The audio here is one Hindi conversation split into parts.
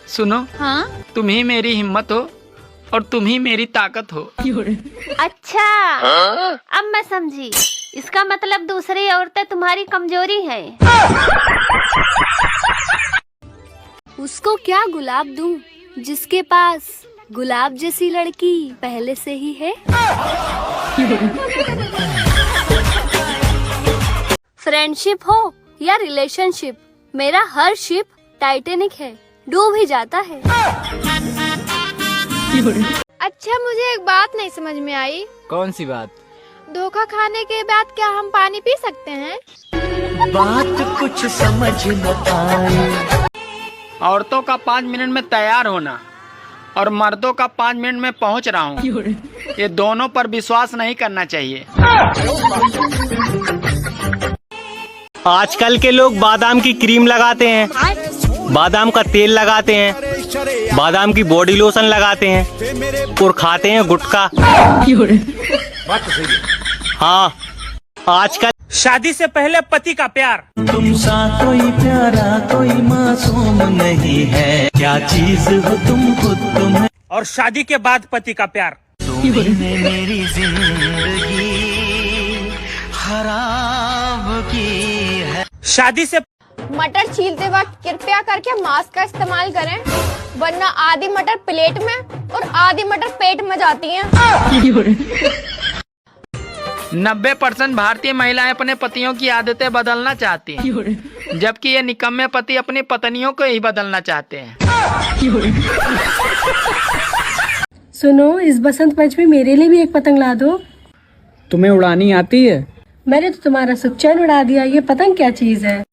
सुनो, हाँ? तुम ही मेरी हिम्मत हो और तुम ही मेरी ताकत हो। अच्छा, अब मैं समझी। इसका मतलब दूसरी औरतें तुम्हारी कमजोरी है। उसको क्या गुलाब दूं जिसके पास गुलाब जैसी लड़की पहले से ही है। फ्रेंडशिप हो या रिलेशनशिप, मेरा हर शिप टाइटैनिक है, डूब ही जाता है। अच्छा, मुझे एक बात नहीं समझ में आई। कौन सी बात? धोखा खाने के बाद क्या हम पानी पी सकते हैं? बात कुछ समझ न आई। औरतों का 5 मिनट में तैयार होना और मर्दों का 5 मिनट में पहुंच रहा हूँ, ये दोनों पर विश्वास नहीं करना चाहिए। आजकल के लोग बादाम की क्रीम लगाते हैं, बादाम का तेल लगाते हैं, बादाम की बॉडी लोशन लगाते हैं और खाते हैं गुटखा। हाँ, आजकल शादी से पहले पति का प्यार। तुम सा कोई प्यारा कोई मासूम नहीं है, क्या चीज हो तुम खुद तुम है। और शादी के बाद पति का प्यार। तुमने मेरी जिंदगी खराब की है। शादी से मटर छीलते वक्त कृपया करके मास्क का इस्तेमाल करें, वरना आधी मटर प्लेट में और आधी मटर पेट में जाती हैं। 90% भारतीय महिलाएं अपने पतियों की आदतें बदलना चाहती हैं, जबकि ये निकम्मे पति अपनी पत्नियों को ही बदलना चाहते हैं। सुनो, इस बसंत पंचमी मेरे लिए भी एक पतंग ला दो। तुम्हें उड़ानी आती है? मैंने तो तुम्हारा सुख चैन उड़ा दिया, ये पतंग क्या चीज है।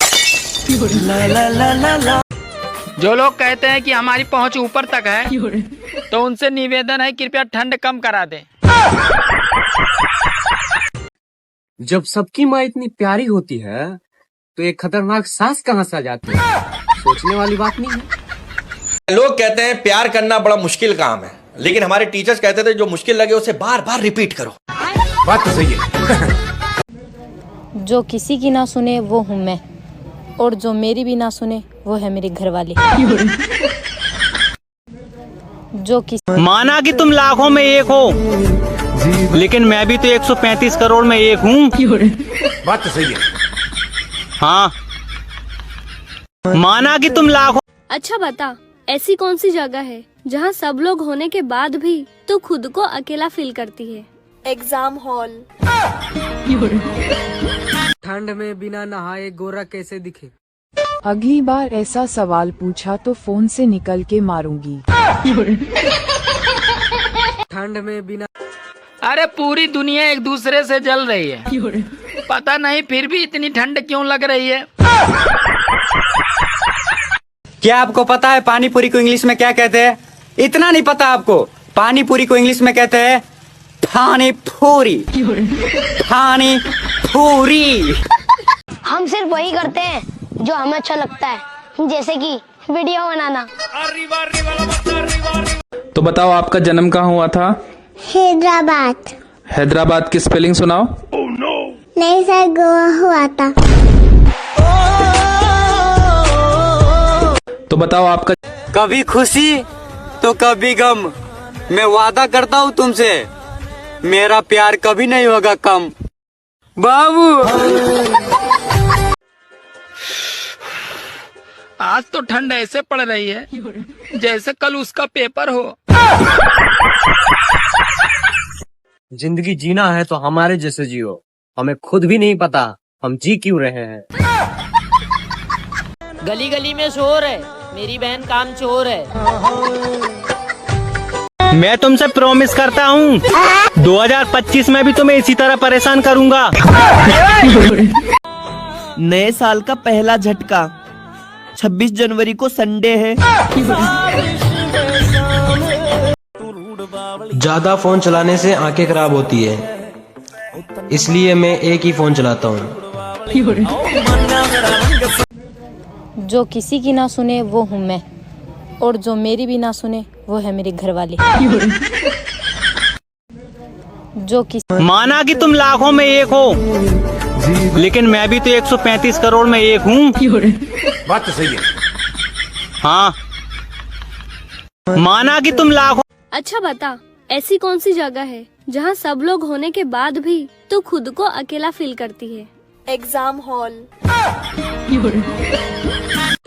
जो लोग कहते हैं कि हमारी पहुंच ऊपर तक है, तो उनसे निवेदन है कृपया ठंड कम करा दें। जब सबकी माँ इतनी प्यारी होती है तो एक खतरनाक सास कहाँ से आ जाती है? सोचने वाली बात नहीं है। लोग कहते हैं प्यार करना बड़ा मुश्किल काम है, लेकिन हमारे टीचर्स कहते थे जो मुश्किल लगे उसे बार बार रिपीट करो। बात तो सही है। जो किसी की ना सुने वो हूँ मैं, और जो मेरी भी ना सुने वो है मेरे घर वाले। जो किसी माना कि तुम लाखों में एक हो, लेकिन मैं भी तो 135 करोड़ में एक हूँ। बात तो सही है। हाँ, माना कि तुम लाखों। अच्छा बता, ऐसी कौन सी जगह है जहाँ सब लोग होने के बाद भी तू खुद को अकेला फील करती है? Exam hall. ठंड में बिना नहाए गोरा कैसे दिखे? अगली बार ऐसा सवाल पूछा तो फोन से निकल के मारूंगी। ठंड में बिना। अरे पूरी दुनिया एक दूसरे से जल रही है, पता नहीं फिर भी इतनी ठंड क्यों लग रही है। क्या आपको पता है पानी पूरी को इंग्लिश में क्या कहते हैं? इतना नहीं पता आपको? पानी पूरी को इंग्लिश में कहते हैं पानी पूरी। पानी पूरी। हम सिर्फ वही करते हैं जो हमें अच्छा लगता है, जैसे कि वीडियो बनाना। तो बताओ, आपका जन्म कहाँ हुआ था? हैदराबाद। हैदराबाद की स्पेलिंग सुनाओ। नहीं सर, गोवा हुआ था। तो बताओ आपका। कभी खुशी तो कभी गम, मैं वादा करता हूँ तुमसे, मेरा प्यार कभी नहीं होगा कम। बाबू, आज तो ठंड ऐसे पड़ रही है जैसे कल उसका पेपर हो। जिंदगी जीना है तो हमारे जैसे जियो, हमें खुद भी नहीं पता हम जी क्यों रहे हैं। गली गली में शोर है, मेरी बहन काम चोर है। मैं तुमसे प्रॉमिस करता हूँ 2025 में भी तुम्हें इसी तरह परेशान करूँगा। नए साल का पहला झटका 26 जनवरी को संडे है। ज्यादा फोन चलाने से आंखें खराब होती है, इसलिए मैं एक ही फोन चलाता हूँ। जो किसी की ना सुने वो हूँ मैं, और जो मेरी भी ना सुने वो है मेरे घर वाले। जो किसी। माना कि तुम लाखों में एक हो, लेकिन मैं भी तो 135 करोड़ में एक हूँ। बात तो सही है। हाँ, माना कि तुम लाखों। अच्छा बता, ऐसी कौन सी जगह है जहाँ सब लोग होने के बाद भी तू खुद को अकेला फील करती है? Exam hall.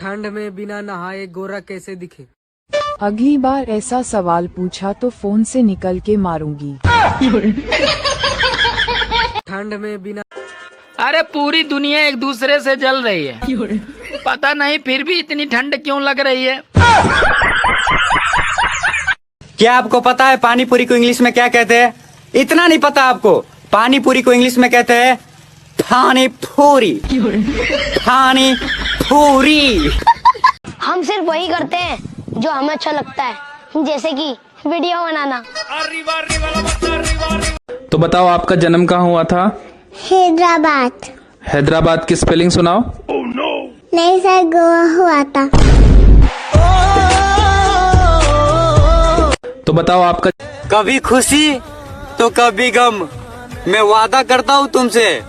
ठंड में बिना नहाए गोरा कैसे दिखे? अगली बार ऐसा सवाल पूछा तो फोन से निकल के मारूंगी। ठंड में बिना। अरे पूरी दुनिया एक दूसरे से जल रही है, पता नहीं फिर भी इतनी ठंड क्यों लग रही है? क्या आपको पता है पानी पूरी को इंग्लिश में क्या कहते हैं? इतना नहीं पता आपको? पानी पूरी को इंग्लिश में कहते हैं पानी पूरी। पानी पूरी। हम सिर्फ वही करते हैं जो हमें अच्छा लगता है, जैसे कि वीडियो बनाना। तो बताओ आपका जन्म कहाँ हुआ था? हैदराबाद। हैदराबाद की स्पेलिंग सुनाओ। नहीं सर, गोवा हुआ था। तो बताओ आपका। कभी खुशी तो कभी गम, मैं वादा करता हूँ तुमसे,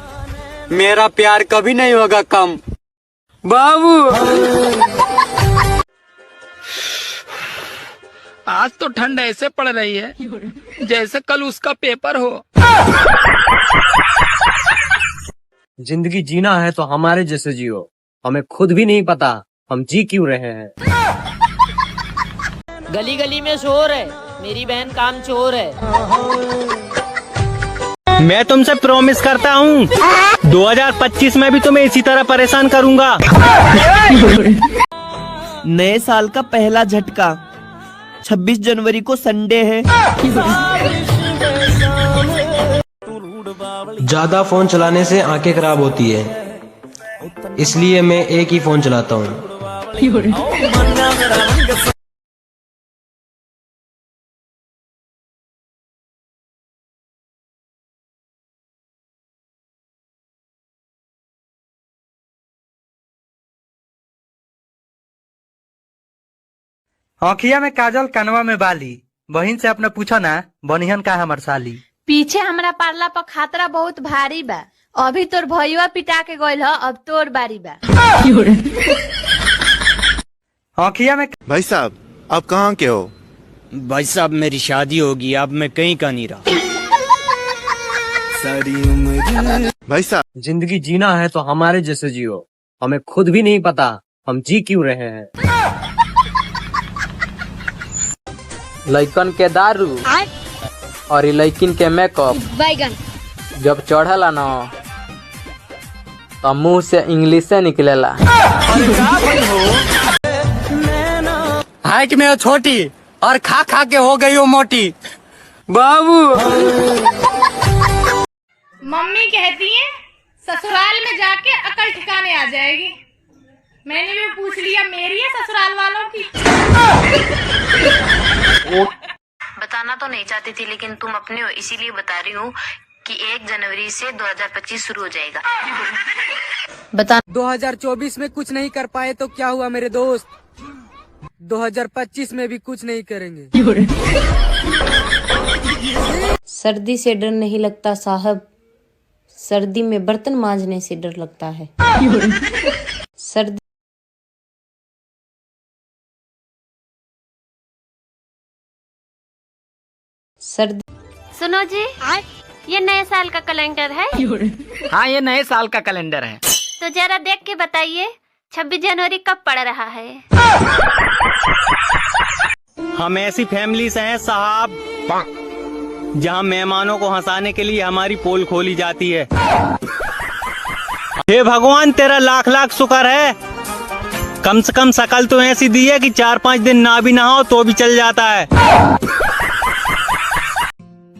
मेरा प्यार कभी नहीं होगा कम। बाबू आज तो ठंड ऐसे पड़ रही है जैसे कल उसका पेपर हो। जिंदगी जीना है तो हमारे जैसे जियो, हमें खुद भी नहीं पता हम जी क्यों रहे हैं। गली गली में शोर है, मेरी बहन काम चोर है। मैं तुमसे प्रॉमिस करता हूँ 2025 में भी तुम्हें इसी तरह परेशान करूँगा। नए साल का पहला झटका, 26 जनवरी को संडे है। ज्यादा फोन चलाने से आंखें खराब होती है, इसलिए मैं एक ही फोन चलाता हूँ। आँखिया में काजल, कनवा में बाली, बहन से अपने पूछा ना बनिहन का हमर साली। पीछे हमरा पारला पर खातरा बहुत भारी बा, अभी तोर भैया पिटा के गइल ह, अब तोर बारी बा। आँखिया में। भाई साहब आप कहाँ के हो? भाई साहब मेरी शादी होगी, अब मैं कहीं का नहीं रहा। भाई साहब जिंदगी जीना है तो हमारे जैसे जियो, हमें खुद भी नहीं पता हम जी क्यों रहे हैं। लइकन के दारू और लइकिन के मेकअप बैगन जब चढ़ला ना तो मुंह से इंग्लिश से निकलेला। हाइट में हो छोटी और खा खा के हो गई हो मोटी। बाबू मम्मी कहती है ससुराल में जाके अकल ठिकाने आ जाएगी। मैंने भी पूछ लिया, मेरी है ससुराल वालों की। बताना तो नहीं चाहती थी, लेकिन तुम अपने हो इसीलिए बता रही हूँ कि 1 जनवरी से 2025 शुरू हो जाएगा। बता। 2024 में कुछ नहीं कर पाए तो क्या हुआ मेरे दोस्त, 2025 में भी कुछ नहीं करेंगे। सर्दी से डर नहीं लगता साहब, सर्दी में बर्तन मांजने से डर लगता है। सर्दी। सुनो जी, ये नए साल का कैलेंडर है। हाँ ये नए साल का कैलेंडर है। तो जरा देख के बताइए 26 जनवरी कब पड़ रहा है? हम ऐसी फैमिली से हैं साहब जहाँ मेहमानों को हंसाने के लिए हमारी पोल खोली जाती है। हे भगवान तेरा लाख लाख शुक्र है, कम से कम शकल तो ऐसी दी है कि 4-5 दिन ना भी नहाओ तो भी चल जाता है।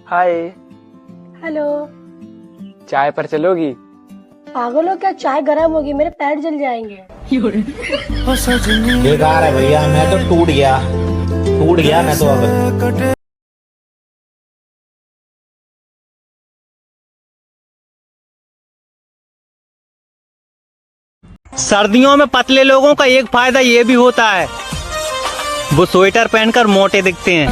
हाय। हेलो। चाय पर चलोगी? पागल हो क्या, चाय गर्म होगी, मेरे पैर जल जाएंगे। बेकार है भैया, मैं तो टूट गया मैं तो अब। सर्दियों में पतले लोगों का एक फायदा ये भी होता है, वो स्वेटर पहनकर मोटे दिखते हैं।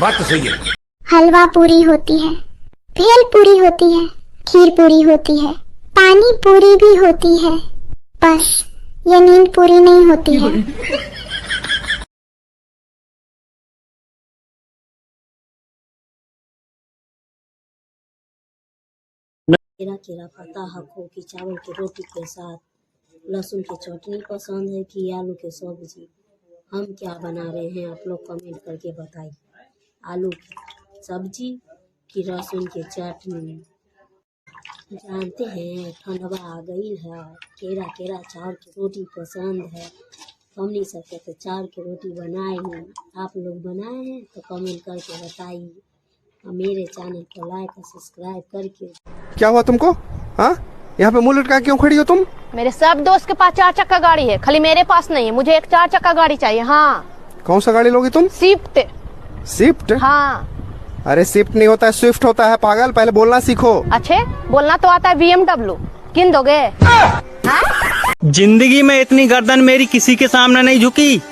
बात तो सही है। हलवा पूरी होती है, भेल पूरी होती है, खीर पूरी होती है, पानी पूरी भी होती है, बस ये नींद पूरी नहीं होती है। केरा केरा पता हको कि चावल की रोटी के साथ लहसुन की चटनी पसंद है कि आलू की सब्जी। हम क्या बना रहे हैं आप लोग कमेंट करके बताइए। आलू की सब्जी कि लहसुन की चटनी। जानते हैं ठंडवा आ गई है, केरा केरा चावल की रोटी पसंद है। हमने सबके तो चावल की रोटी बनाए हैं, आप लोग बनाए हैं तो कमेंट करके बताइए। और मेरे चैनल को लाइक और सब्सक्राइब करके। क्या हुआ तुमको? हाँ, यहाँ पे मुंह लटका क्यों खड़ी हो तुम? मेरे सब दोस्त के पास 4 चक्का गाड़ी है, खाली मेरे पास नहीं है। मुझे एक 4 चक्का गाड़ी चाहिए। हाँ। कौन सा गाड़ी लोगी तुम? स्विफ्ट। स्विफ्ट? हाँ। अरे स्विफ्ट नहीं होता है, स्विफ्ट होता है पागल, पहले बोलना सीखो। अच्छे बोलना तो आता है BMW। किन दोगे? जिंदगी में इतनी गर्दन मेरी किसी के सामने नहीं झुकी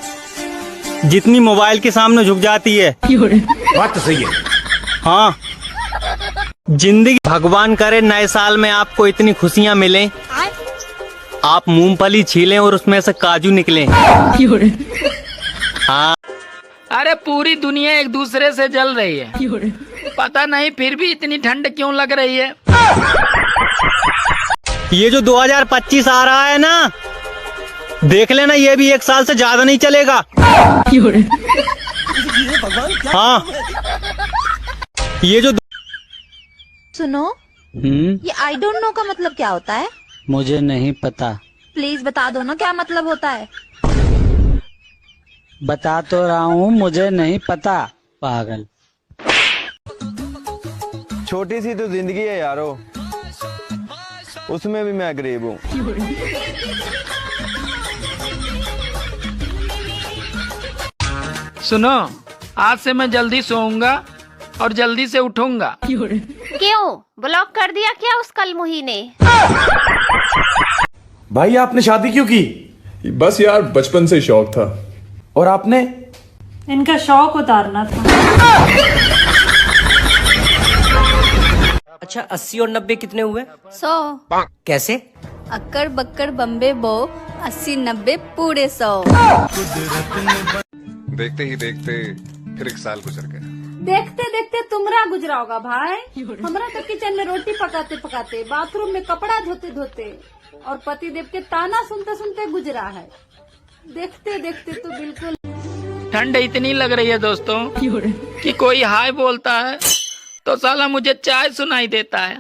जितनी मोबाइल के सामने झुक जाती है। बात तो सही है। हाँ, जिंदगी भगवान करे नए साल में आपको इतनी खुशियाँ मिलें, आप मूंगफली छीलें और उसमें से काजू निकलें। हाँ। अरे पूरी दुनिया एक दूसरे से जल रही है, पता नहीं फिर भी इतनी ठंड क्यों लग रही है। ये जो 2025 आ रहा है ना, देख लेना ये भी 1 साल से ज्यादा नहीं चलेगा। हाँ, ये जो सुनो, ये आई डोंट नो का मतलब क्या होता है? मुझे नहीं पता। प्लीज बता दो ना क्या मतलब होता है। बता तो रहा हूँ, मुझे नहीं पता पागल। छोटी सी तो जिंदगी है यारो, उसमें भी मैं गरीब हूँ। सुनो, आज से मैं जल्दी सोऊंगा और जल्दी से उठूंगा। क्यों ब्लॉक कर दिया क्या उस कलमुही ने? भाई आपने शादी क्यों की? बस यार बचपन से शौक था। और आपने? इनका शौक उतारना था। अच्छा 80 और 90 कितने हुए? 100। कैसे? अक्कर बक्कर बम्बे बो 80 90 पूरे 100। देखते ही देखते फिर 1 साल गुजर गया। देखते देखते तुमरा गुजरा होगा भाई। हमरा तो किचन में रोटी पकाते पकाते, बाथरूम में कपड़ा धोते धोते और पतिदेव के ताना सुनते सुनते गुजरा है। देखते देखते तो बिल्कुल। ठंड इतनी लग रही है दोस्तों कि कोई हाय बोलता है तो साला मुझे चाय सुनाई देता है।